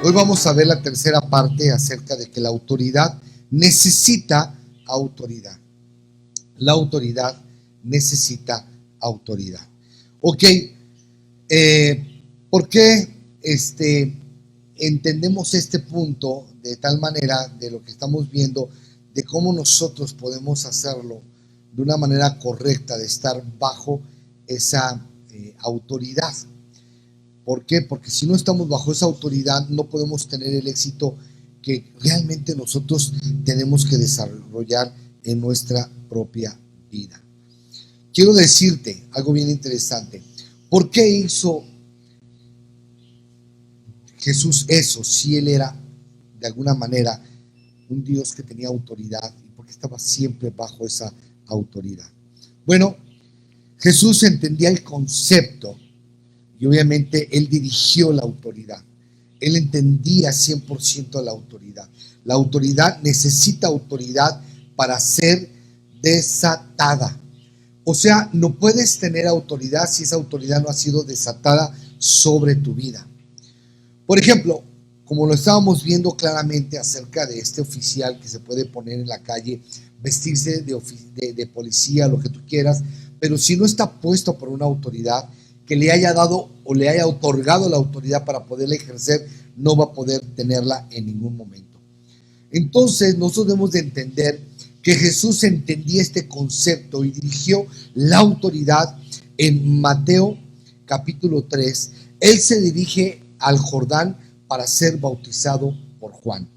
Hoy vamos a ver la tercera parte acerca de que la autoridad necesita autoridad. La autoridad necesita autoridad. Ok, ¿por qué entendemos este punto de tal manera de lo que estamos viendo, de cómo nosotros podemos hacerlo de una manera correcta, de estar bajo esa autoridad? ¿Por qué? Porque si no estamos bajo esa autoridad no podemos tener el éxito que realmente nosotros tenemos que desarrollar en nuestra propia vida. Quiero decirte algo bien interesante. ¿Por qué hizo Jesús eso si Él era de alguna manera un Dios que tenía autoridad y porque estaba siempre bajo esa autoridad? Bueno, Jesús entendía el concepto y obviamente Él dirigió la autoridad. Él entendía 100% la autoridad. La autoridad necesita autoridad para ser desatada. O sea, no puedes tener autoridad si esa autoridad no ha sido desatada sobre tu vida. Por ejemplo, como lo estábamos viendo claramente acerca de este oficial que se puede poner en la calle, vestirse de policía, lo que tú quieras, pero si no está puesto por una autoridad que le haya dado o le haya otorgado la autoridad para poderla ejercer, no va a poder tenerla en ningún momento. Entonces nosotros debemos de entender que Jesús entendía este concepto y dirigió la autoridad en Mateo capítulo 3. Él se dirige al Jordán para ser bautizado por Juan.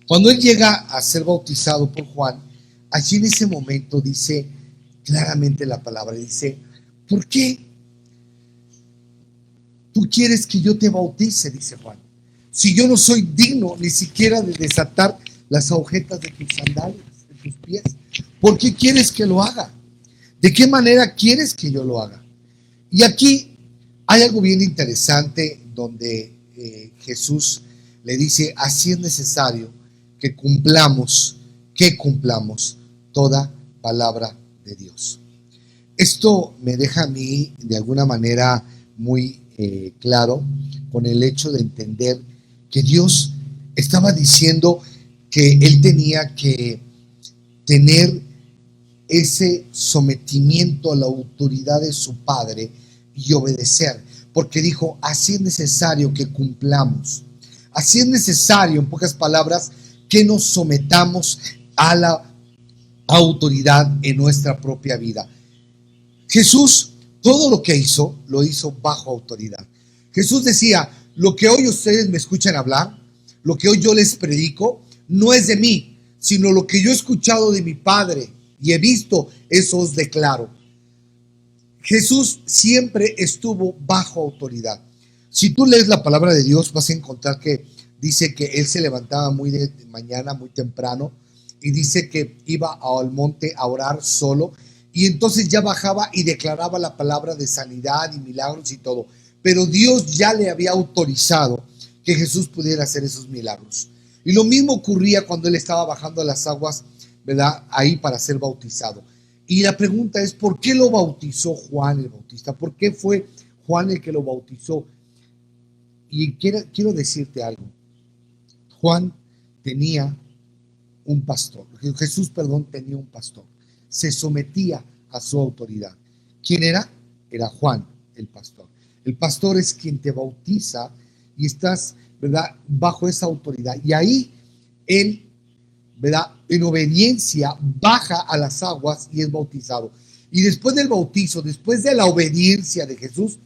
Cuando él llega a ser bautizado por Juan, allí en ese momento dice claramente la palabra, dice: ¿por qué tú quieres que yo te bautice? Dice Juan, si yo no soy digno ni siquiera de desatar las agujetas de tus sandalias, de tus pies. ¿Por qué quieres que lo haga? ¿De qué manera quieres que yo lo haga? Y aquí hay algo bien interesante donde Jesús le dice, así es necesario que cumplamos toda palabra de Dios. Esto me deja a mí de alguna manera muy claro con el hecho de entender que Dios estaba diciendo que Él tenía que tener ese sometimiento a la autoridad de su Padre y obedecer, porque dijo, así es necesario que cumplamos, así es necesario, en pocas palabras, que nos sometamos a la autoridad en nuestra propia vida. Jesús, todo lo que hizo, lo hizo bajo autoridad. Jesús decía, lo que hoy ustedes me escuchan hablar, lo que hoy yo les predico, no es de mí, sino lo que yo he escuchado de mi Padre y he visto, eso os declaro. Jesús siempre estuvo bajo autoridad. Si tú lees la palabra de Dios, vas a encontrar que dice que Él se levantaba muy de mañana, muy temprano, y dice que iba al monte a orar solo, y entonces ya bajaba y declaraba la palabra de sanidad y milagros y todo. Pero Dios ya le había autorizado que Jesús pudiera hacer esos milagros. Y lo mismo ocurría cuando Él estaba bajando a las aguas, ¿verdad? Ahí para ser bautizado. Y la pregunta es, ¿por qué lo bautizó Juan el Bautista? ¿Por qué fue Juan el que lo bautizó? Y quiero decirte algo. Juan tenía un pastor. Jesús, tenía un pastor. Se sometía a su autoridad. ¿Quién era? Era Juan, el pastor. El pastor es quien te bautiza y estás, ¿verdad?, bajo esa autoridad. Y ahí él, ¿verdad?, en obediencia baja a las aguas y es bautizado. Y después del bautizo, después de la obediencia de Jesús,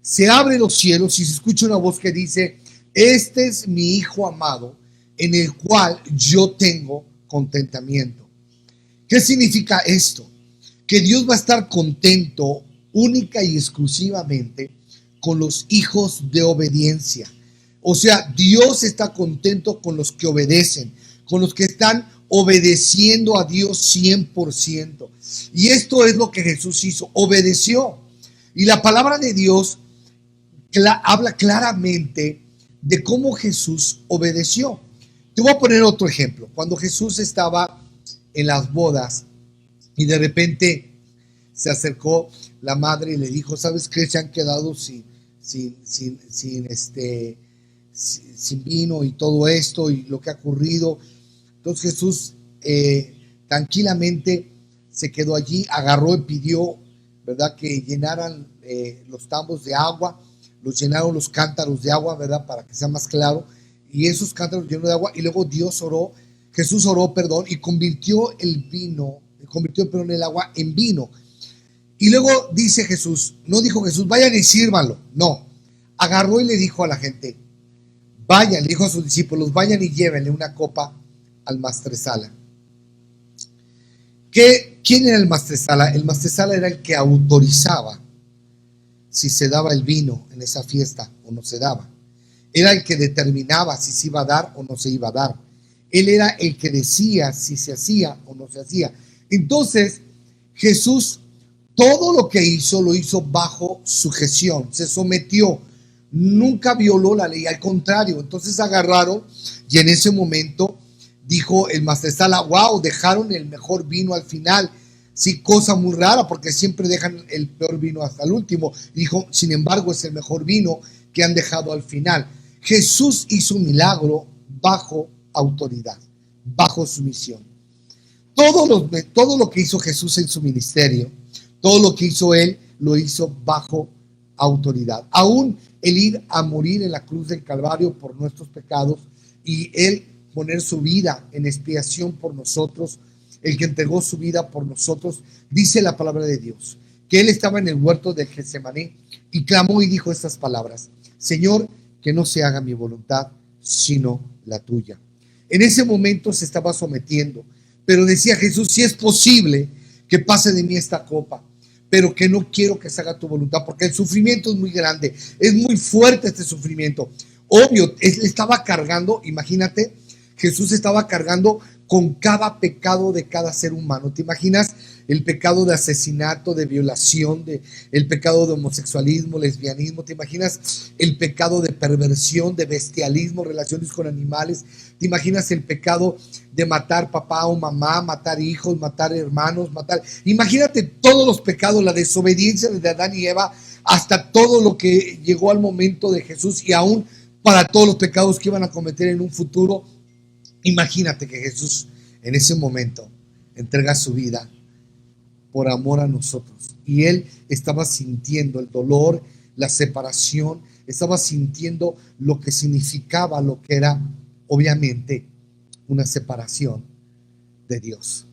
se abren los cielos y se escucha una voz que dice, este es mi Hijo amado, en el cual yo tengo contentamiento. ¿Qué significa esto? Que Dios va a estar contento única y exclusivamente con los hijos de obediencia. O sea, Dios está contento con los que obedecen, con los que están obedeciendo a Dios 100%. Y esto es lo que Jesús hizo, obedeció. Y la palabra de Dios habla claramente de cómo Jesús obedeció. Te voy a poner otro ejemplo. Cuando Jesús estaba en las bodas y de repente se acercó la madre y le dijo, ¿sabes qué? Se han quedado sin vino y todo esto y lo que ha ocurrido. Entonces Jesús tranquilamente se quedó allí, agarró y pidió, ¿verdad?, que llenaran los tambos de agua, los llenaron los cántaros de agua, ¿verdad?, para que sea más claro, y esos cántaros llenos de agua, y luego Jesús oró, y convirtió el agua en vino. Y luego dice Jesús, no dijo Jesús, vayan y sírvanlo, no, agarró y le dijo a la gente, vayan, le dijo a sus discípulos, vayan y llévenle una copa al maestresala. ¿Quién era el maestresala? El maestresala era el que autorizaba si se daba el vino en esa fiesta o no se daba. Era el que determinaba si se iba a dar o no se iba a dar. Él era el que decía si se hacía o no se hacía. Entonces, Jesús, todo lo que hizo, lo hizo bajo sujeción, se sometió, nunca violó la ley, al contrario. Entonces agarraron y en ese momento dijo el maestresala, wow, dejaron el mejor vino al final. Sí, cosa muy rara porque siempre dejan el peor vino hasta el último. Dijo, sin embargo, es el mejor vino que han dejado al final. Jesús hizo un milagro bajo autoridad, bajo sumisión. Todo lo que hizo Jesús en su ministerio, todo lo que hizo Él, lo hizo bajo autoridad. Aún el ir a morir en la cruz del Calvario por nuestros pecados y Él poner su vida en expiación por nosotros, el que entregó su vida por nosotros, dice la palabra de Dios, que Él estaba en el huerto de Getsemaní y clamó y dijo estas palabras, Señor, que no se haga mi voluntad, sino la tuya. En ese momento se estaba sometiendo, pero decía Jesús, si es posible que pase de mí esta copa, pero que no quiero que se haga tu voluntad, porque el sufrimiento es muy grande, es muy fuerte este sufrimiento. Obvio, él estaba cargando, imagínate, Jesús estaba cargando con cada pecado de cada ser humano. ¿Te imaginas el pecado de asesinato, de violación, el pecado de homosexualismo, lesbianismo, ¿te imaginas el pecado de perversión, de bestialismo, relaciones con animales? ¿Te imaginas el pecado de matar papá o mamá, matar hijos, matar hermanos, Imagínate todos los pecados, la desobediencia de Adán y Eva, hasta todo lo que llegó al momento de Jesús y aún para todos los pecados que iban a cometer en un futuro. Imagínate que Jesús en ese momento entrega su vida por amor a nosotros. Y Él estaba sintiendo el dolor, la separación, estaba sintiendo lo que significaba, lo que era obviamente una separación de Dios.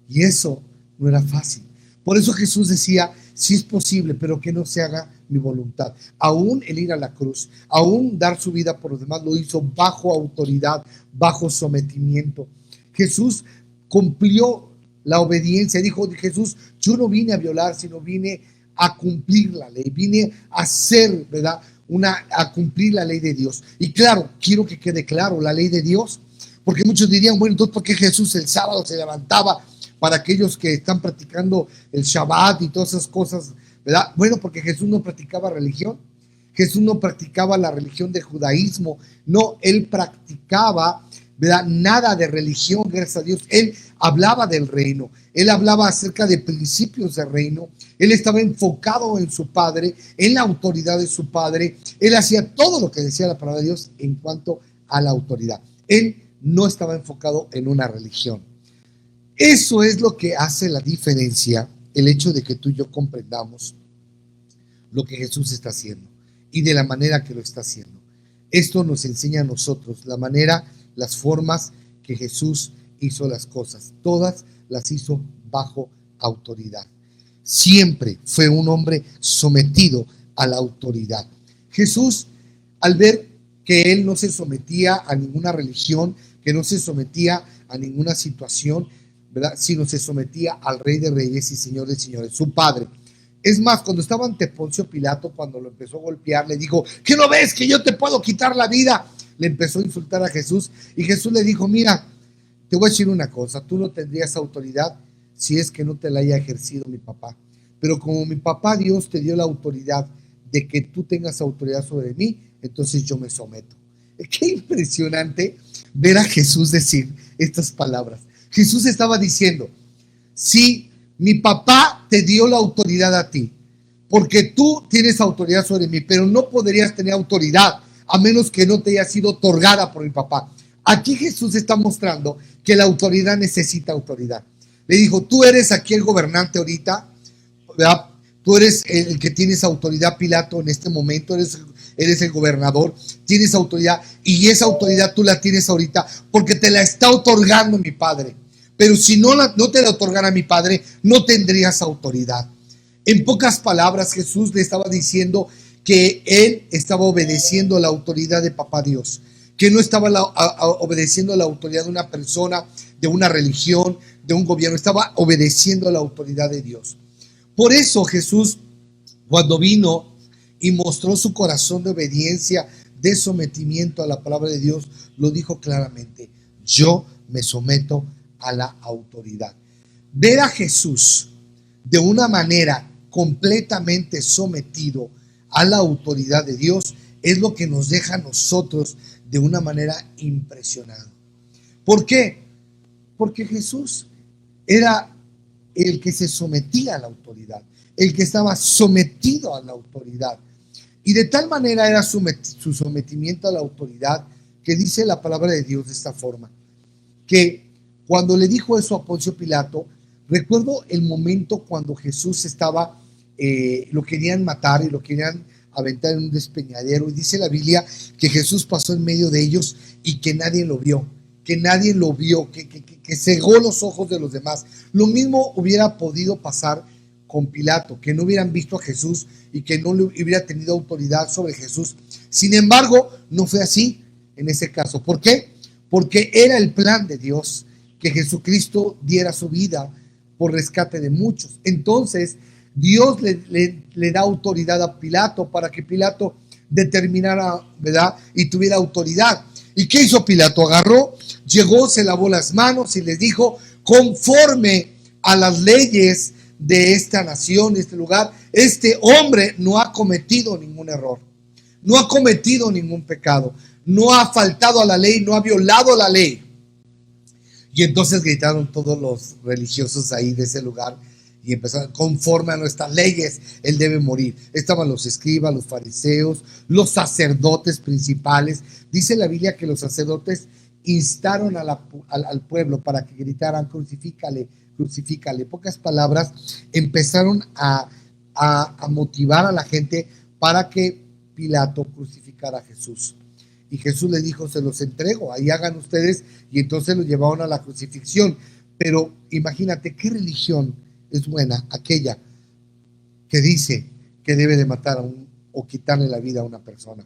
Y eso no era fácil. Por eso Jesús decía, si es posible, pero que no se haga mi voluntad. Aún el ir a la cruz, aún dar su vida por los demás, lo hizo bajo autoridad, bajo sometimiento. Jesús cumplió la obediencia. Dijo Jesús, yo no vine a violar, sino vine a cumplir la ley, vine a hacer, ¿verdad? A cumplir la ley de Dios. Y claro, quiero que quede claro, la ley de Dios, porque muchos dirían, bueno, entonces ¿por qué Jesús el sábado se levantaba? Para aquellos que están practicando el Shabbat y todas esas cosas, ¿verdad? Bueno, porque Jesús no practicaba religión. Jesús no practicaba la religión del judaísmo. No, Él practicaba, ¿verdad? Nada de religión, gracias a Dios. Él hablaba del reino. Él hablaba acerca de principios del reino. Él estaba enfocado en su Padre, en la autoridad de su Padre. Él hacía todo lo que decía la palabra de Dios en cuanto a la autoridad. Él no estaba enfocado en una religión. Eso es lo que hace la diferencia, el hecho de que tú y yo comprendamos lo que Jesús está haciendo y de la manera que lo está haciendo. Esto nos enseña a nosotros la manera, las formas que Jesús hizo las cosas. Todas las hizo bajo autoridad. Siempre fue un hombre sometido a la autoridad. Jesús, al ver que él no se sometía a ninguna religión, que no se sometía a ninguna situación, ¿verdad? Sino se sometía al Rey de Reyes y Señor de Señores, su Padre. Es más, cuando estaba ante Poncio Pilato, cuando lo empezó a golpear, le dijo, ¿qué no ves que yo te puedo quitar la vida? Le empezó a insultar a Jesús y Jesús le dijo, mira, te voy a decir una cosa, tú no tendrías autoridad si es que no te la haya ejercido mi papá. Pero como mi papá Dios te dio la autoridad de que tú tengas autoridad sobre mí, entonces yo me someto. Qué impresionante ver a Jesús decir estas palabras. Jesús estaba diciendo, si mi papá te dio la autoridad a ti, porque tú tienes autoridad sobre mí, pero no podrías tener autoridad a menos que no te haya sido otorgada por mi papá. Aquí Jesús está mostrando que la autoridad necesita autoridad. Le dijo, tú eres aquí el gobernante ahorita, ¿verdad? Tú eres el que tienes autoridad, Pilato, en este momento, eres el gobernador, tienes autoridad, y esa autoridad tú la tienes ahorita porque te la está otorgando mi Padre. Pero si no te la otorgara mi Padre, no tendrías autoridad. En pocas palabras, Jesús le estaba diciendo que él estaba obedeciendo la autoridad de Papá Dios, que no estaba obedeciendo la autoridad de una persona, de una religión, de un gobierno, estaba obedeciendo la autoridad de Dios. Por eso Jesús, cuando vino y mostró su corazón de obediencia, de sometimiento a la palabra de Dios, lo dijo claramente, yo me someto a la autoridad. Ver a Jesús de una manera completamente sometido a la autoridad de Dios es lo que nos deja a nosotros de una manera impresionante. ¿Por qué? Porque Jesús era el que se sometía a la autoridad, el que estaba sometido a la autoridad. Y de tal manera era su sometimiento a la autoridad que dice la palabra de Dios de esta forma, que cuando le dijo eso a Poncio Pilato, recuerdo el momento cuando Jesús estaba, lo querían matar y lo querían aventar en un despeñadero, y dice la Biblia que Jesús pasó en medio de ellos y que nadie lo vio, que cegó los ojos de los demás. Lo mismo hubiera podido pasar con Pilato, que no hubieran visto a Jesús y que no hubiera tenido autoridad sobre Jesús. Sin embargo, no fue así en ese caso. ¿Por qué? Porque era el plan de Dios que Jesucristo diera su vida por rescate de muchos. Entonces, Dios le da autoridad a Pilato para que Pilato determinara, ¿verdad? Y tuviera autoridad. ¿Y qué hizo Pilato? Agarró, llegó, se lavó las manos y les dijo, conforme a las leyes de esta nación, de este lugar, este hombre no ha cometido ningún error, no ha cometido ningún pecado, no ha faltado a la ley, no ha violado la ley. Y entonces gritaron todos los religiosos ahí de ese lugar y empezaron: conforme a nuestras leyes, él debe morir. Estaban los escribas, los fariseos, los sacerdotes principales. Dice la Biblia que los sacerdotes instaron al pueblo para que gritaran: crucifícale, crucifícale. En pocas palabras, empezaron a motivar a la gente para que Pilato crucificara a Jesús. Y Jesús le dijo: se los entrego, ahí hagan ustedes. Y entonces lo llevaron a la crucifixión. Pero imagínate, ¿qué religión es buena? Aquella que dice que debe de matar o quitarle la vida a una persona.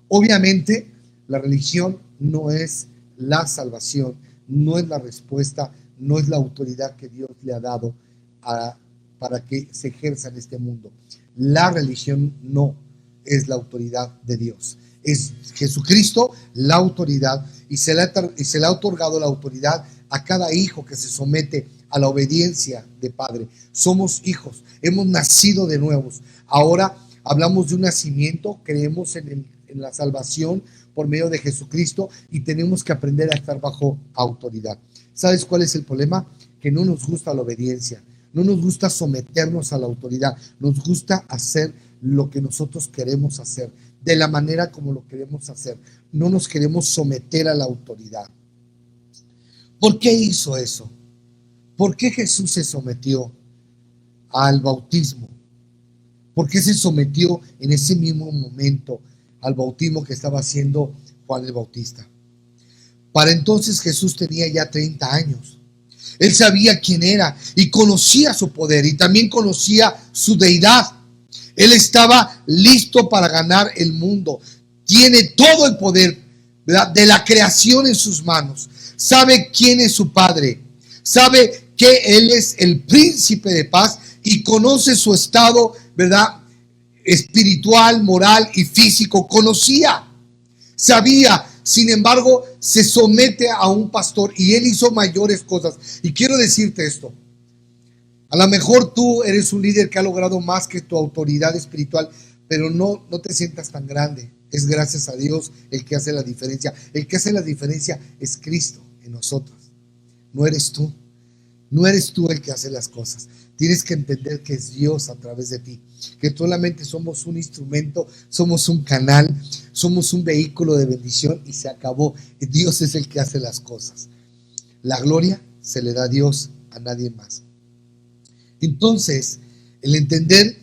Obviamente, la religión no es la salvación, no es la respuesta, no es la autoridad que Dios le ha dado para que se ejerza en este mundo. La religión no es la autoridad de Dios. Es Jesucristo la autoridad, y se le ha otorgado la autoridad a cada hijo que se somete a la obediencia de padre. Somos hijos, hemos nacido de nuevos. Ahora hablamos de un nacimiento, creemos en la salvación por medio de Jesucristo, y tenemos que aprender a estar bajo autoridad. ¿Sabes cuál es el problema? Que no nos gusta la obediencia, no nos gusta someternos a la autoridad, nos gusta hacer lo que nosotros queremos hacer, de la manera como lo queremos hacer. No nos queremos someter a la autoridad. ¿Por qué hizo eso? ¿Por qué Jesús se sometió al bautismo? ¿Por qué se sometió en ese mismo momento al bautismo que estaba haciendo Juan el Bautista? Para entonces Jesús tenía ya 30 años. Él sabía quién era y conocía su poder, y también conocía su deidad. Él estaba listo para ganar el mundo. Tiene todo el poder, ¿verdad?, de la creación en sus manos. Sabe quién es su Padre. Sabe que Él es el príncipe de paz y conoce su estado, ¿verdad?, espiritual, moral y físico. Conocía, sabía. Sin embargo, se somete a un pastor, y Él hizo mayores cosas. Y quiero decirte esto: a lo mejor tú eres un líder que ha logrado más que tu autoridad espiritual, pero no te sientas tan grande. Es gracias a Dios el que hace la diferencia. El que hace la diferencia es Cristo en nosotros. No eres tú. No eres tú el que hace las cosas. Tienes que entender que es Dios a través de ti, que solamente somos un instrumento, somos un canal, somos un vehículo de bendición, y se acabó. Dios es el que hace las cosas. La gloria se le da a Dios, a nadie más. Entonces, el entender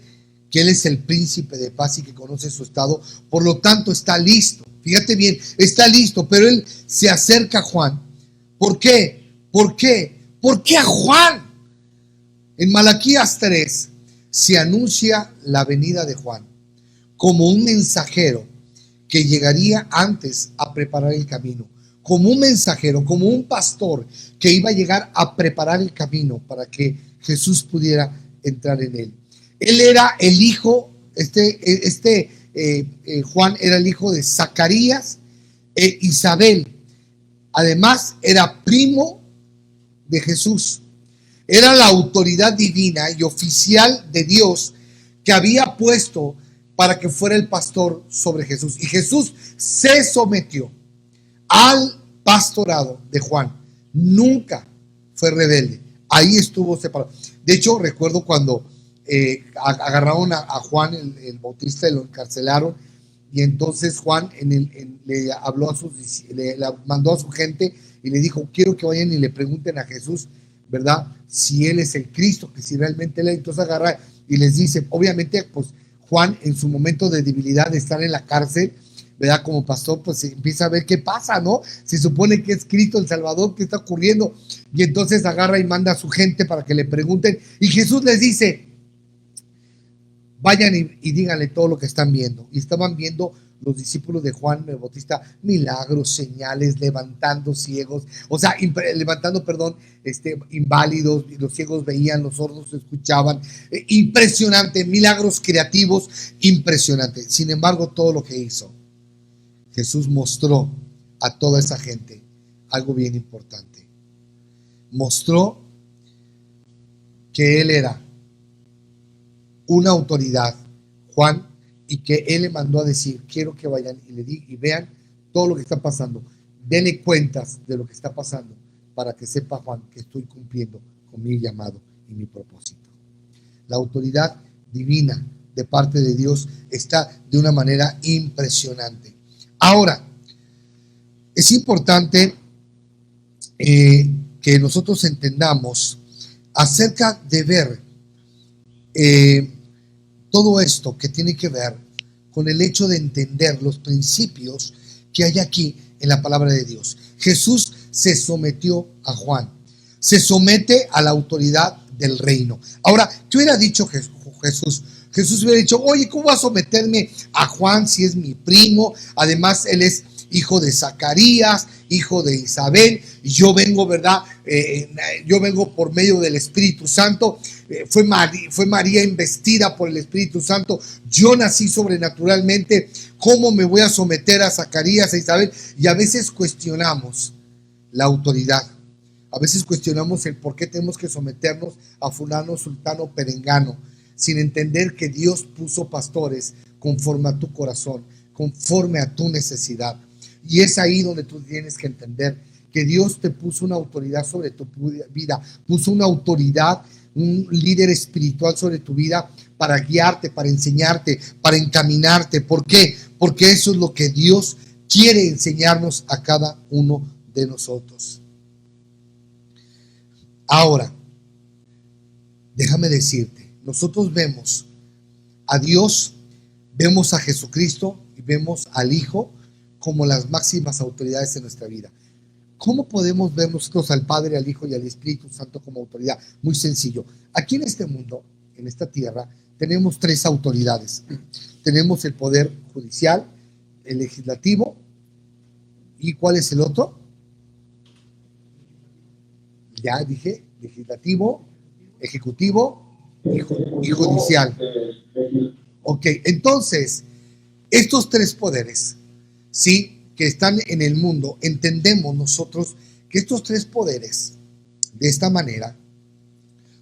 que Él es el príncipe de paz y que conoce su estado, por lo tanto está listo. Fíjate bien, está listo, pero Él se acerca a Juan. ¿Por qué? ¿Por qué? ¿Por qué a Juan? En Malaquías 3 se anuncia la venida de Juan como un mensajero que llegaría antes a preparar el camino, como un mensajero, como un pastor que iba a llegar a preparar el camino para que Jesús pudiera entrar en él. Él era el hijo, Juan era el hijo de Zacarías e Isabel. Además, era primo de Jesús. Era la autoridad divina y oficial de Dios que había puesto para que fuera el pastor sobre Jesús. Y Jesús se sometió al pastorado de Juan. Nunca fue rebelde. Ahí estuvo separado. De hecho, recuerdo cuando agarraron a Juan el Bautista y lo encarcelaron, y entonces Juan le habló le mandó a su gente y le dijo: quiero que vayan y le pregunten a Jesús, ¿verdad?, si Él es el Cristo, que si realmente Él es. Entonces agarra y les dice, obviamente, pues Juan en su momento de debilidad, de estar en la cárcel, ¿verdad?, como pastor, pues empieza a ver qué pasa, ¿no? Se supone que es Cristo el Salvador, ¿qué está ocurriendo? Y entonces agarra y manda a su gente para que le pregunten, y Jesús les dice: vayan y díganle todo lo que están viendo. Y estaban viendo los discípulos de Juan el Bautista milagros, señales, levantando ciegos, inválidos, y los ciegos veían, los sordos escuchaban. Impresionante, milagros creativos, impresionante. Sin embargo, todo lo que hizo, Jesús mostró a toda esa gente algo bien importante. Mostró que él era una autoridad, Juan, y que él le mandó a decir, quiero que vayan y vean todo lo que está pasando, denle cuentas de lo que está pasando, para que sepa Juan que estoy cumpliendo con mi llamado y mi propósito. La autoridad divina de parte de Dios está de una manera impresionante. Ahora, es importante que nosotros entendamos acerca de ver todo esto que tiene que ver con el hecho de entender los principios que hay aquí en la palabra de Dios. Jesús se sometió a Juan, se somete a la autoridad del reino. Ahora, ¿qué hubiera dicho Jesús? Jesús hubiera dicho, oye, ¿cómo va a someterme a Juan si es mi primo? Además, él es hijo de Zacarías, hijo de Isabel, y yo vengo, ¿verdad? Yo vengo por medio del Espíritu Santo. Fue María investida por el Espíritu Santo. Yo nací sobrenaturalmente. ¿Cómo me voy a someter a Zacarías, a Isabel? Y a veces cuestionamos la autoridad. A veces cuestionamos el por qué tenemos que someternos a fulano, sultano, perengano, sin entender que Dios puso pastores conforme a tu corazón, conforme a tu necesidad. Y es ahí donde tú tienes que entender que Dios te puso una autoridad sobre tu vida, puso una autoridad, un líder espiritual sobre tu vida para guiarte, para enseñarte, para encaminarte. ¿Por qué? Porque eso es lo que Dios quiere enseñarnos a cada uno de nosotros. Ahora, déjame decirte, nosotros vemos a Dios, vemos a Jesucristo y vemos al Hijo como las máximas autoridades en nuestra vida. ¿Cómo podemos ver nosotros al Padre, al Hijo y al Espíritu Santo como autoridad? Muy sencillo. Aquí en este mundo, en esta tierra, tenemos tres autoridades. Tenemos el poder judicial, el legislativo, ¿y cuál es el otro? Ya dije, legislativo, ejecutivo y judicial. Ok, entonces, estos tres poderes, sí, que están en el mundo, entendemos nosotros que estos tres poderes, de esta manera,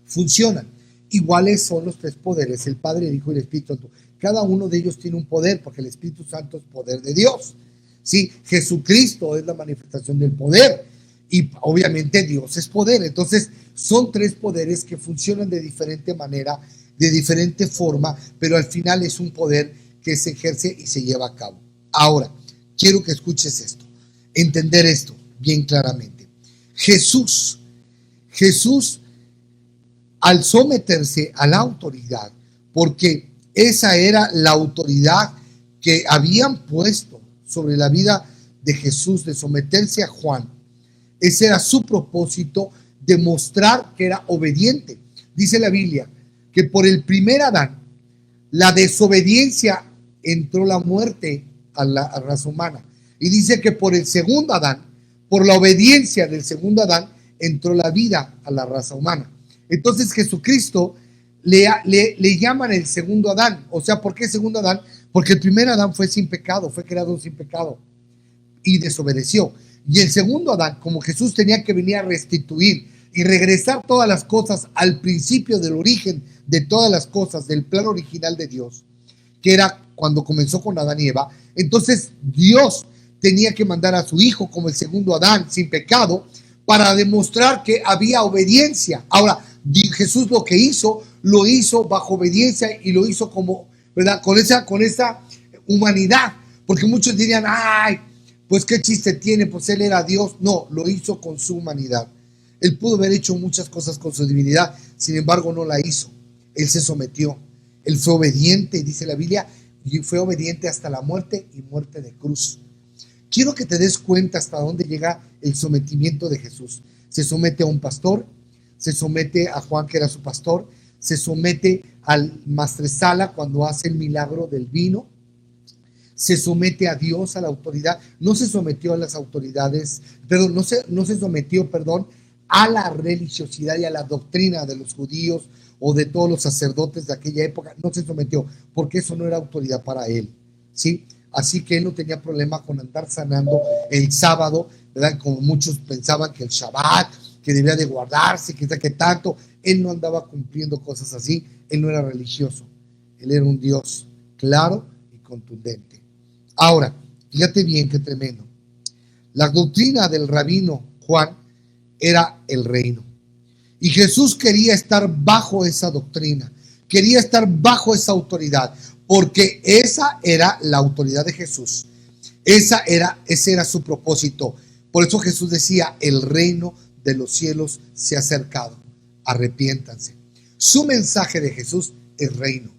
funcionan. Iguales son los tres poderes, el Padre, el Hijo y el Espíritu Santo. Cada uno de ellos tiene un poder, porque el Espíritu Santo es poder de Dios. Sí, Jesucristo es la manifestación del poder. Y obviamente Dios es poder. Entonces son tres poderes que funcionan de diferente manera, de diferente forma, pero al final es un poder que se ejerce y se lleva a cabo. Ahora, quiero que escuches esto, entender esto bien claramente. Jesús, al someterse a la autoridad, porque esa era la autoridad que habían puesto sobre la vida de Jesús, de someterse a Juan, ese era su propósito, demostrar que era obediente. Dice la Biblia que por el primer Adán, la desobediencia, entró la muerte a la raza humana. Y dice que por el segundo Adán, por la obediencia del segundo Adán, entró la vida a la raza humana. Entonces Jesucristo le llaman el segundo Adán. O sea, ¿por qué segundo Adán? Porque el primer Adán fue sin pecado, fue creado sin pecado y desobedeció. Y el segundo Adán, como Jesús tenía que venir a restituir y regresar todas las cosas al principio del origen de todas las cosas, del plan original de Dios, que era cuando comenzó con Adán y Eva, entonces Dios tenía que mandar a su hijo como el segundo Adán, sin pecado, para demostrar que había obediencia. Ahora, Jesús lo hizo bajo obediencia y lo hizo como, ¿verdad? Con esa humanidad, porque muchos dirían, ay, pues qué chiste tiene, pues él era Dios. No, lo hizo con su humanidad. Él pudo haber hecho muchas cosas con su divinidad, sin embargo no la hizo. Él se sometió, él fue obediente, dice la Biblia, y fue obediente hasta la muerte y muerte de cruz. Quiero que te des cuenta hasta dónde llega el sometimiento de Jesús. Se somete a un pastor, se somete a Juan, que era su pastor, se somete al maestresala cuando hace el milagro del vino, se somete a Dios, a la autoridad. No se sometió a las autoridades, perdón, no se sometió a la religiosidad y a la doctrina de los judíos o de todos los sacerdotes de aquella época. No se sometió, porque eso no era autoridad para él, ¿sí? Así que él no tenía problema con andar sanando el sábado, ¿verdad? Como muchos pensaban que el Shabbat que debía de guardarse, que tanto. Él no andaba cumpliendo cosas así, él no era religioso, él era un Dios claro y contundente. Ahora, fíjate bien qué tremendo. La doctrina del rabino Juan era el reino. Y Jesús quería estar bajo esa doctrina, quería estar bajo esa autoridad, porque esa era la autoridad de Jesús. Ese era su propósito. Por eso Jesús decía, el reino de los cielos se ha acercado, arrepiéntanse. Su mensaje de Jesús es reino.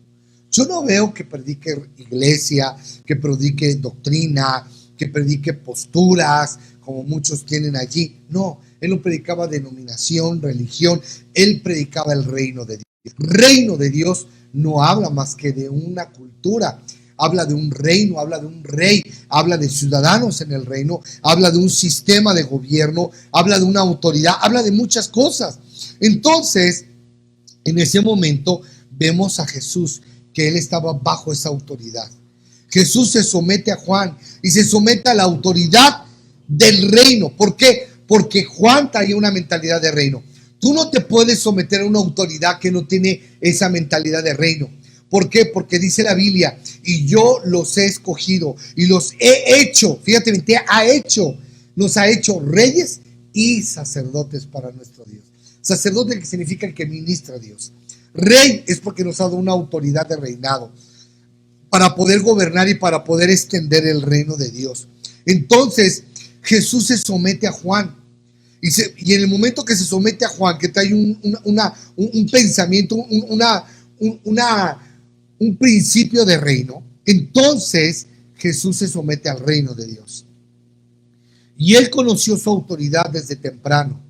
Yo no veo que predique iglesia, que predique doctrina, que predique posturas, como muchos tienen allí. No, él no predicaba denominación, religión, él predicaba el reino de Dios. El reino de Dios no habla más que de una cultura, habla de un reino, habla de un rey, habla de ciudadanos en el reino, habla de un sistema de gobierno, habla de una autoridad, habla de muchas cosas. Entonces, en ese momento vemos a Jesús, que él estaba bajo esa autoridad. Jesús se somete a Juan y se somete a la autoridad del reino. ¿Por qué? Porque Juan traía una mentalidad de reino. Tú no te puedes someter a una autoridad que no tiene esa mentalidad de reino. ¿Por qué? Porque dice la Biblia, y yo los he escogido y los he hecho, fíjate, nos ha hecho reyes y sacerdotes para nuestro Dios. Sacerdote, que significa el que ministra a Dios. Rey es porque nos ha dado una autoridad de reinado para poder gobernar y para poder extender el reino de Dios. Entonces Jesús se somete a Juan y en el momento que se somete a Juan, que trae un pensamiento, un principio de reino, entonces Jesús se somete al reino de Dios. Y él conoció su autoridad desde temprano.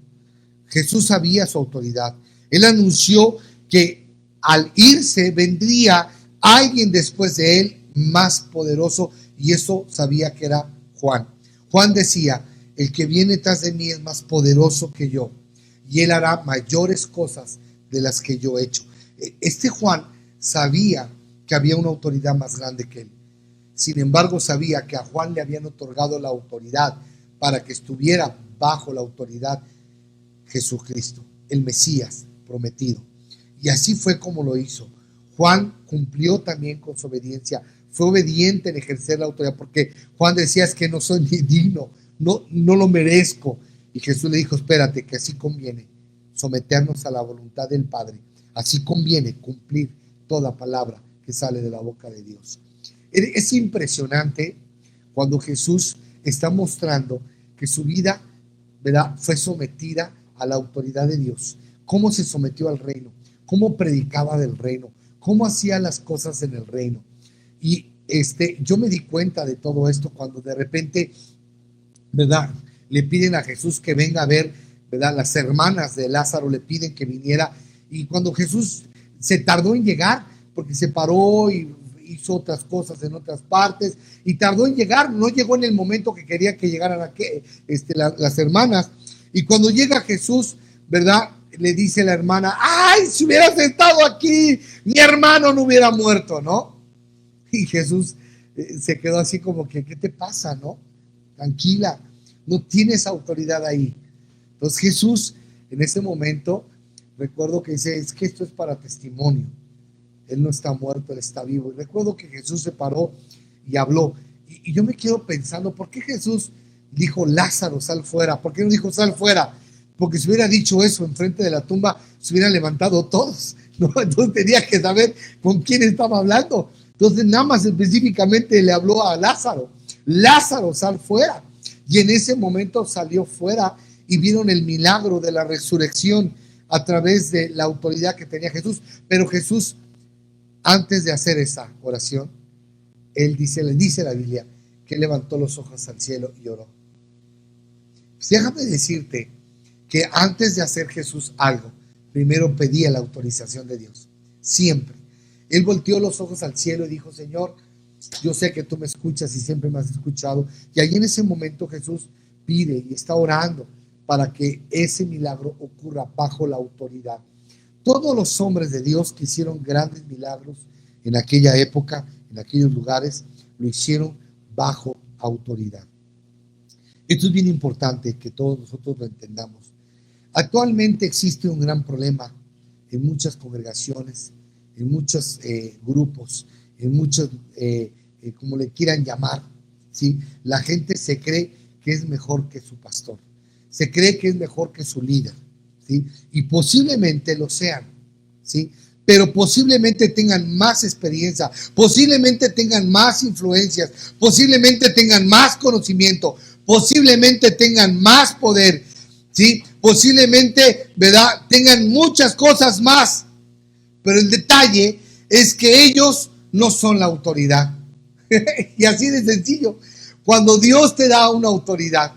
Jesús sabía su autoridad. Él anunció que al irse vendría alguien después de él más poderoso, y eso sabía que era Juan. Juan decía, el que viene tras de mí es más poderoso que yo, y él hará mayores cosas de las que yo he hecho. Este Juan sabía que había una autoridad más grande que él. Sin embargo, sabía que a Juan le habían otorgado la autoridad para que estuviera bajo la autoridad Jesucristo, el Mesías prometido. Y así fue como lo hizo. Juan cumplió también con su obediencia, fue obediente en ejercer la autoridad, porque Juan decía, es que no soy ni digno, no lo merezco. Y Jesús le dijo, espérate, que así conviene someternos a la voluntad del Padre, así conviene cumplir toda palabra que sale de la boca de Dios. Es impresionante cuando Jesús está mostrando que su vida, ¿verdad?, fue sometida a la autoridad de Dios. Cómo se sometió al reino, cómo predicaba del reino, cómo hacía las cosas en el reino. Y yo me di cuenta de todo esto cuando de repente, ¿verdad?, le piden a Jesús que venga a ver, ¿verdad?, las hermanas de Lázaro le piden que viniera, y cuando Jesús se tardó en llegar, porque se paró y hizo otras cosas en otras partes, y tardó en llegar, no llegó en el momento que quería que llegaran las hermanas. Y cuando llega Jesús, ¿verdad?, le dice la hermana, ¡ay, si hubieras estado aquí, mi hermano no hubiera muerto!, ¿no? Y Jesús se quedó así como que, ¿qué te pasa, no? Tranquila, no tienes autoridad ahí. Entonces Jesús, en ese momento, recuerdo que dice, es que esto es para testimonio. Él no está muerto, él está vivo. Y recuerdo que Jesús se paró y habló. Y yo me quedo pensando, ¿por qué Jesús dijo, Lázaro, sal fuera? ¿Por qué no dijo, sal fuera? Porque si hubiera dicho eso enfrente de la tumba, se hubieran levantado todos, ¿no? Entonces tenía que saber con quién estaba hablando. Entonces nada más específicamente le habló a Lázaro. Lázaro, sal fuera. Y en ese momento salió fuera y vieron el milagro de la resurrección a través de la autoridad que tenía Jesús. Pero Jesús, antes de hacer esa oración, le dice la Biblia que levantó los ojos al cielo y oró. Pues déjame decirte que antes de hacer Jesús algo, primero pedía la autorización de Dios. Siempre. Él volteó los ojos al cielo y dijo, Señor, yo sé que tú me escuchas y siempre me has escuchado. Y ahí en ese momento Jesús pide y está orando para que ese milagro ocurra bajo la autoridad. Todos los hombres de Dios que hicieron grandes milagros en aquella época, en aquellos lugares, lo hicieron bajo autoridad. Esto es bien importante que todos nosotros lo entendamos. Actualmente existe un gran problema en muchas congregaciones, en muchos grupos, en muchos, como le quieran llamar, ¿sí? La gente se cree que es mejor que su pastor, se cree que es mejor que su líder, ¿sí? Y posiblemente lo sean, ¿sí? Pero posiblemente tengan más experiencia, posiblemente tengan más influencias, posiblemente tengan más conocimiento, posiblemente tengan más poder, ¿sí? Posiblemente, ¿verdad?, tengan muchas cosas más, pero el detalle es que ellos no son la autoridad. Y así de sencillo. Cuando Dios te da una autoridad,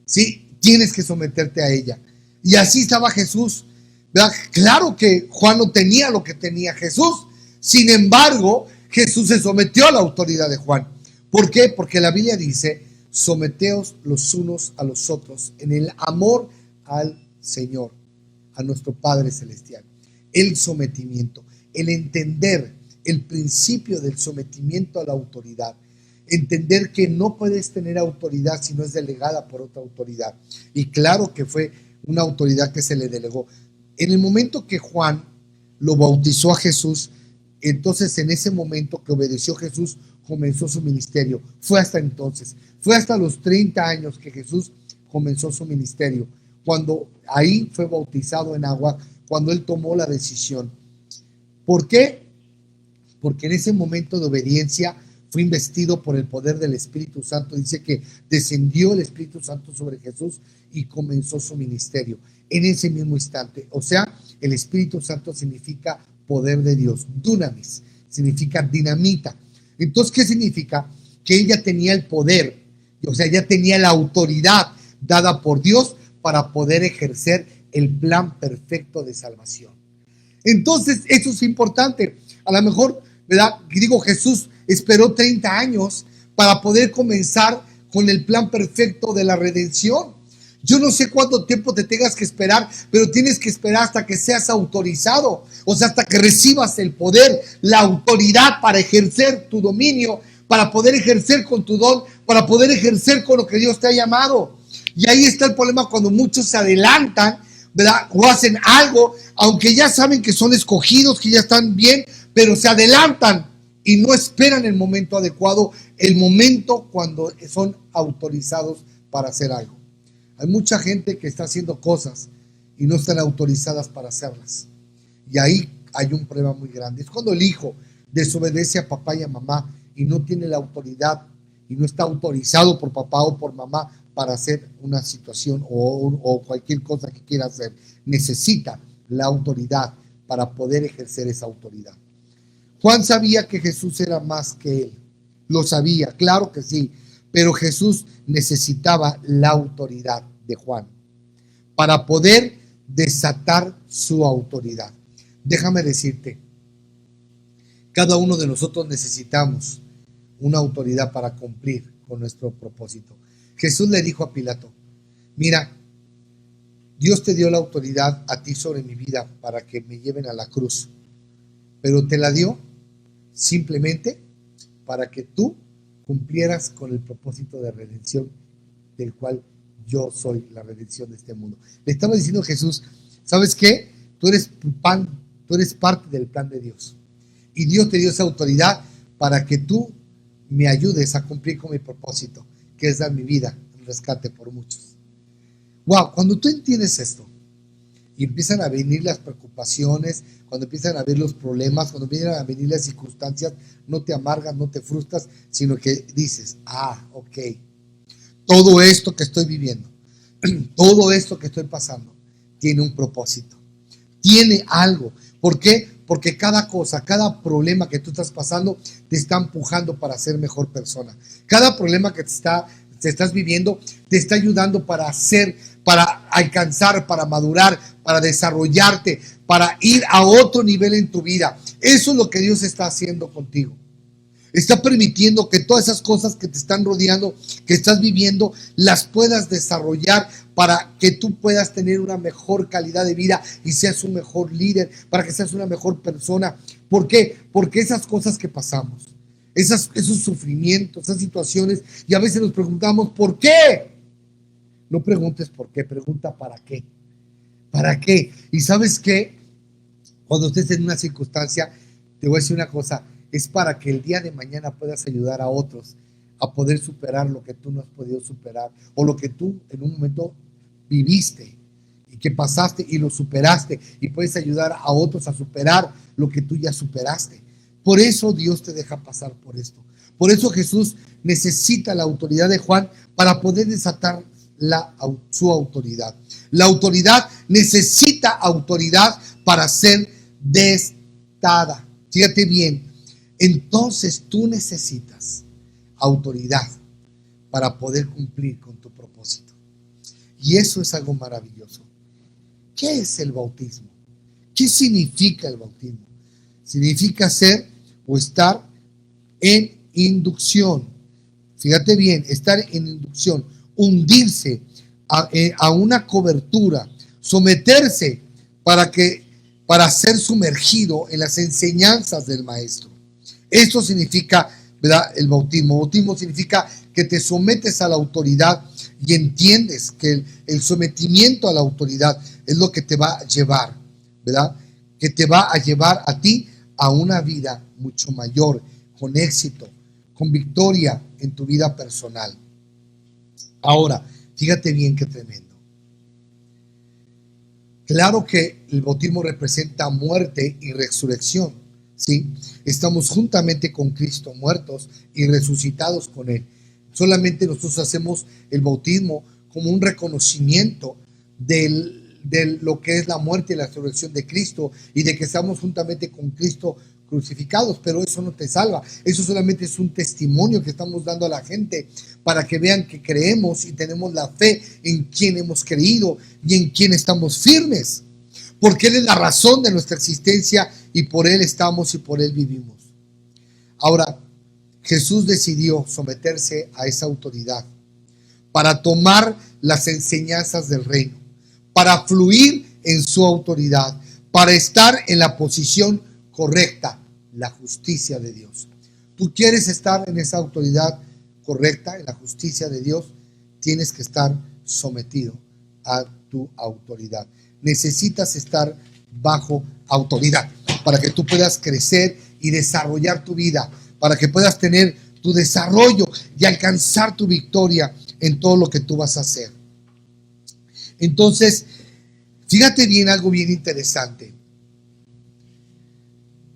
¿sí?, tienes que someterte a ella. Y así estaba Jesús, ¿verdad? Claro que Juan no tenía lo que tenía Jesús. Sin embargo, Jesús se sometió a la autoridad de Juan. ¿Por qué? Porque la Biblia dice: someteos los unos a los otros en el amor al Señor, a nuestro Padre Celestial. El sometimiento, el entender el principio del sometimiento a la autoridad. Entender que no puedes tener autoridad si no es delegada por otra autoridad. Y claro que fue una autoridad que se le delegó. En el momento que Juan lo bautizó a Jesús, entonces en ese momento que obedeció Jesús, comenzó su ministerio. Fue hasta entonces, fue hasta los 30 años que Jesús comenzó su ministerio, cuando ahí fue bautizado en agua, cuando él tomó la decisión. ¿Por qué? Porque en ese momento de obediencia fue investido por el poder del Espíritu Santo. Dice que descendió el Espíritu Santo sobre Jesús y comenzó su ministerio en ese mismo instante. O sea, el Espíritu Santo significa poder de Dios. Dunamis significa dinamita. Entonces, ¿qué significa? Que ella tenía el poder, o sea, ya tenía la autoridad dada por Dios para poder ejercer el plan perfecto de salvación. Entonces, eso es importante. A lo mejor, ¿verdad?, digo, Jesús esperó 30 años para poder comenzar con el plan perfecto de la redención. Yo no sé cuánto tiempo te tengas que esperar, pero tienes que esperar hasta que seas autorizado, o sea, hasta que recibas el poder, la autoridad para ejercer tu dominio, para poder ejercer con tu don, para poder ejercer con lo que Dios te ha llamado. Y ahí está el problema cuando muchos se adelantan, ¿verdad?, o hacen algo, aunque ya saben que son escogidos, que ya están bien, pero se adelantan y no esperan el momento adecuado, el momento cuando son autorizados para hacer algo. Hay mucha gente que está haciendo cosas y no están autorizadas para hacerlas. Y ahí hay un problema muy grande. Es cuando el hijo desobedece a papá y a mamá y no tiene la autoridad y no está autorizado por papá o por mamá para hacer una situación o cualquier cosa que quiera hacer. Necesita la autoridad para poder ejercer esa autoridad. Juan sabía que Jesús era más que él. Lo sabía, claro que sí. Pero Jesús necesitaba la autoridad de Juan para poder desatar su autoridad. Déjame decirte, cada uno de nosotros necesitamos una autoridad para cumplir con nuestro propósito. Jesús le dijo a Pilato: mira, Dios te dio la autoridad a ti sobre mi vida para que me lleven a la cruz, pero te la dio simplemente para que tú cumplieras con el propósito de redención del cual yo soy la redención de este mundo. Le estaba diciendo Jesús: ¿sabes qué? Tú eres pan, tú eres parte del plan de Dios. Y Dios te dio esa autoridad para que tú me ayudes a cumplir con mi propósito, que es dar mi vida en rescate por muchos. Wow, cuando tú entiendes esto y empiezan a venir las preocupaciones, cuando empiezan a ver los problemas, cuando empiezan a venir las circunstancias, no te amargas, no te frustras, sino que dices: ok, todo esto que estoy viviendo, todo esto que estoy pasando, tiene un propósito, tiene algo. ¿Por qué? Porque cada cosa, cada problema que tú estás pasando, te está empujando para ser mejor persona. Cada problema que te estás viviendo, te está ayudando para alcanzar, para madurar, para desarrollarte, para ir a otro nivel en tu vida. Eso es lo que Dios está haciendo contigo. Está permitiendo que todas esas cosas que te están rodeando, que estás viviendo, las puedas desarrollar para que tú puedas tener una mejor calidad de vida y seas un mejor líder, para que seas una mejor persona. ¿Por qué? Porque esas cosas que pasamos, esos sufrimientos, esas situaciones, y a veces nos preguntamos: ¿por qué? No preguntes por qué, pregunta para qué. ¿Para qué? Y ¿sabes qué? Cuando estés en una circunstancia, te voy a decir una cosa, es para que el día de mañana puedas ayudar a otros a poder superar lo que tú no has podido superar o lo que tú en un momento viviste y que pasaste y lo superaste y puedes ayudar a otros a superar lo que tú ya superaste. Por eso Dios te deja pasar por esto. Por eso Jesús necesita la autoridad de Juan para poder desatar su autoridad. La autoridad necesita autoridad para ser destada. Fíjate bien, entonces tú necesitas autoridad para poder cumplir con tu propósito. Y eso es algo maravilloso. ¿Qué es el bautismo? ¿Qué significa el bautismo? Significa ser o estar en inducción. Fíjate bien, estar en inducción, hundirse a una cobertura, someterse para ser sumergido en las enseñanzas del maestro. Esto significa, ¿verdad?, el bautismo. Bautismo significa que te sometes a la autoridad y entiendes que el sometimiento a la autoridad es lo que te va a llevar, ¿verdad? Que te va a llevar a ti a una vida mucho mayor, con éxito, con victoria en tu vida personal. Ahora, fíjate bien qué tremendo. Claro que el bautismo representa muerte y resurrección, ¿sí? Estamos juntamente con Cristo, muertos y resucitados con Él. Solamente nosotros hacemos el bautismo como un reconocimiento de lo que es la muerte y la resurrección de Cristo y de que estamos juntamente con Cristo crucificados, pero eso no te salva. Eso solamente es un testimonio que estamos dando a la gente para que vean que creemos y tenemos la fe en quien hemos creído y en quien estamos firmes, porque Él es la razón de nuestra existencia y por Él estamos y por Él vivimos. Ahora, Jesús decidió someterse a esa autoridad para tomar las enseñanzas del reino, para fluir en su autoridad, para estar en la posición correcta, la justicia de Dios. Tú quieres estar en esa autoridad correcta, en la justicia de Dios, tienes que estar sometido a tu autoridad. Necesitas estar bajo autoridad para que tú puedas crecer y desarrollar tu vida, para que puedas tener tu desarrollo y alcanzar tu victoria en todo lo que tú vas a hacer. Entonces, fíjate bien algo bien interesante.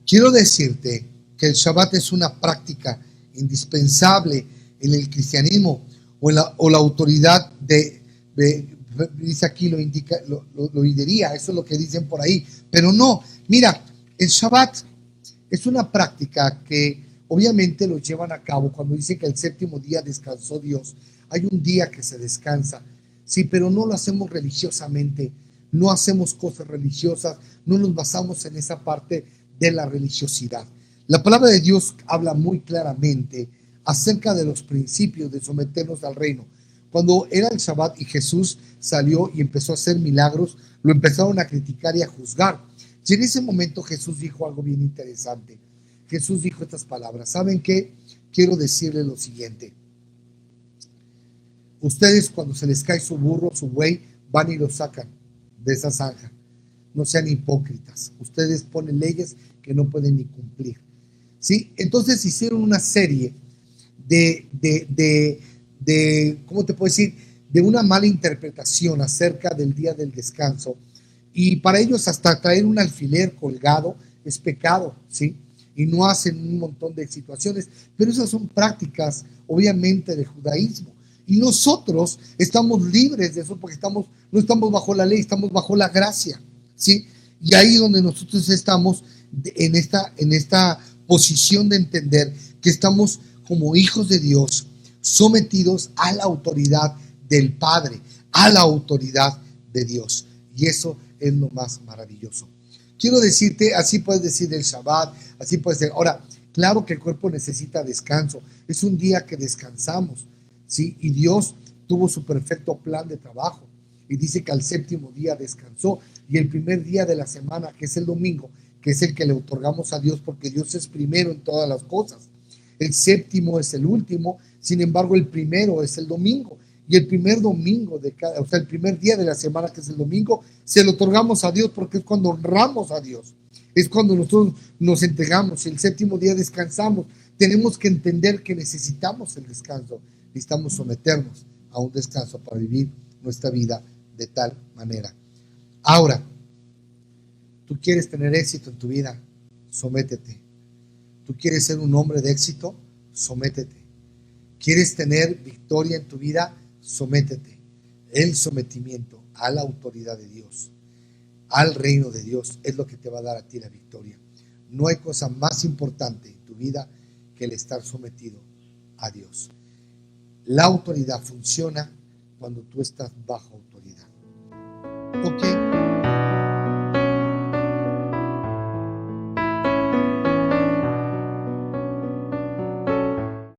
Quiero decirte que el Shabbat es una práctica indispensable en el cristianismo o la autoridad dice aquí, lo indica, lo diría, eso es lo que dicen por ahí, pero no, mira, el Shabbat es una práctica que obviamente lo llevan a cabo cuando dicen que el séptimo día descansó Dios. Hay un día que se descansa, sí, pero no lo hacemos religiosamente, no hacemos cosas religiosas, no nos basamos en esa parte de la religiosidad. La palabra de Dios habla muy claramente acerca de los principios de someternos al reino. Cuando era el Shabbat y Jesús salió y empezó a hacer milagros, lo empezaron a criticar y a juzgar. Y en ese momento Jesús dijo algo bien interesante. Jesús dijo estas palabras. ¿Saben qué? Quiero decirles lo siguiente. Ustedes cuando se les cae su burro, su buey, van y lo sacan de esa zanja. No sean hipócritas. Ustedes ponen leyes que no pueden ni cumplir. ¿Sí? Entonces hicieron una serie de ¿cómo te puedo decir? De una mala interpretación acerca del día del descanso. Y para ellos hasta traer un alfiler colgado es pecado, ¿sí? Y no hacen un montón de situaciones, pero esas son prácticas, obviamente, del judaísmo. Y nosotros estamos libres de eso porque no estamos bajo la ley, estamos bajo la gracia, ¿sí? Y ahí donde nosotros estamos en esta posición de entender que estamos como hijos de Dios, sometidos a la autoridad del Padre, a la autoridad de Dios. Y eso es lo más maravilloso. Quiero decirte, así puedes decir el Shabbat, así puedes decir. Ahora, claro que el cuerpo necesita descanso. Es un día que descansamos, ¿sí? Y Dios tuvo su perfecto plan de trabajo. Y dice que al séptimo día descansó. Y el primer día de la semana, que es el domingo, que es el que le otorgamos a Dios, porque Dios es primero en todas las cosas. El séptimo es el último, sin embargo, el primero es el domingo. Y el primer domingo o sea, el primer día de la semana, que es el domingo, se lo otorgamos a Dios porque es cuando honramos a Dios. Es cuando nosotros nos entregamos. El séptimo día descansamos. Tenemos que entender que necesitamos el descanso. Necesitamos someternos a un descanso para vivir nuestra vida de tal manera. Ahora, tú quieres tener éxito en tu vida, sométete. Tú quieres ser un hombre de éxito, sométete. ¿Quieres tener victoria en tu vida? Sométete. El sometimiento a la autoridad de Dios, al reino de Dios, es lo que te va a dar a ti la victoria. No hay cosa más importante en tu vida que el estar sometido a Dios. La autoridad funciona cuando tú estás bajo autoridad. Ok.